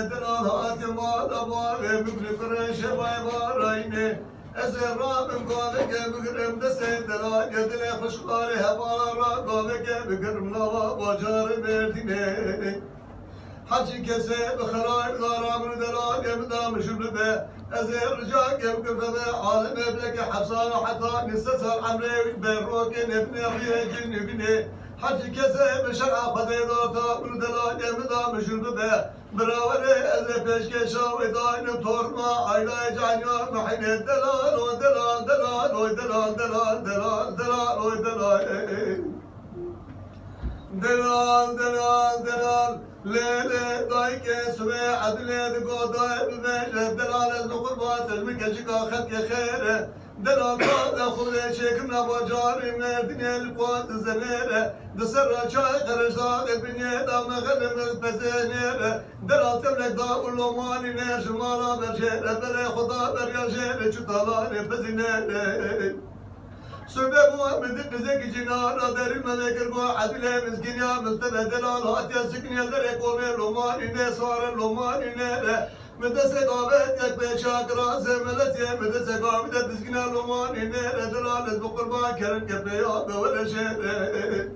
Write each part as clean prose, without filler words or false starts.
دلال هاتي مال أباري بكل فرش بايباريني أزر رابم قابك بقرم دسي دلال يدلي خشقاري هبارا قابك بقرم لوا بجار برديني حجي كسي بخراي غارام دلال يمدام شبلبه أزر رجاك يبقى عالم ابنك حفصان حتى نستسهل عمري بروك نبني ريجي نبني حجي كسي بشرع خديداتا دلال يمدام شبلبه براوري أزر بيشكي شاوي داينم تورما عيلاي جانيا محين دلال ودلال دلال ودلال دلال دلال دلال ودلال دلال دلال دلال ليلة دايك سوي عدلة دقوداي بمجد دلال القربات المكشكا خد خيره دلال قاد خذ شيكنا بجاري مردني القوات الزميره دسر شاي خرجات البنية دام غلم بزينيره دلال تملك دا ولوماني نير شمالا برجيره بلا خدا برياجيره شطالاني بزينيره سبب ومدق زكي جنارا داري المذاكر بو عدلة مسكين يا ملتبه دلال هاتي سكن يلدر يقومي لوماني نسوار لوماني نيره مدسة قابت يك بشاكرا زملتي مدسة قابت مسكين لوماني نيره دلال بقربان كرن كبيا بولا شيره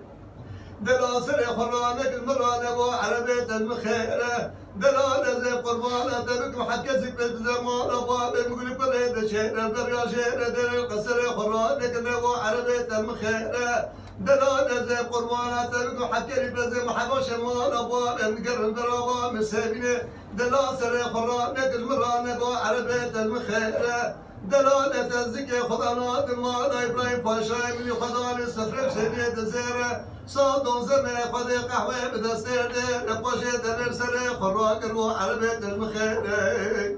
دلال سري خرانك المرانة بو عربية المخيرة دلال زي قربانة تبك محكسك بالزمان أبواب مقلب قليد شيرة دريا شيرة دلال قصر خرانك بو عربية المخيرة دلال زي قربانة تبك محكسك بالزي محبا شمال أبواب مقرن دراوا مسابينة دلال سري خرانك المرانة بو عربية المخيرة دلالة الزكي خدانا دمانا إبراهيم باشاي من خداني سفر بسيدي دزيرة صادون زمي خدي قهوة بدستير نقاشي دليل سري خراك الروح عربية المخيرة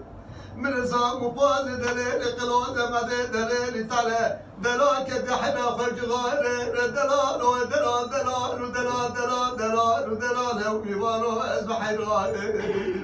من الزام مبازي دليل قلوة مدي دليل تالي دلال كدي حنا خرج غيري دلال ودلال دلال ودلال دلال دلال ودلال وميوانو أزبح حيراني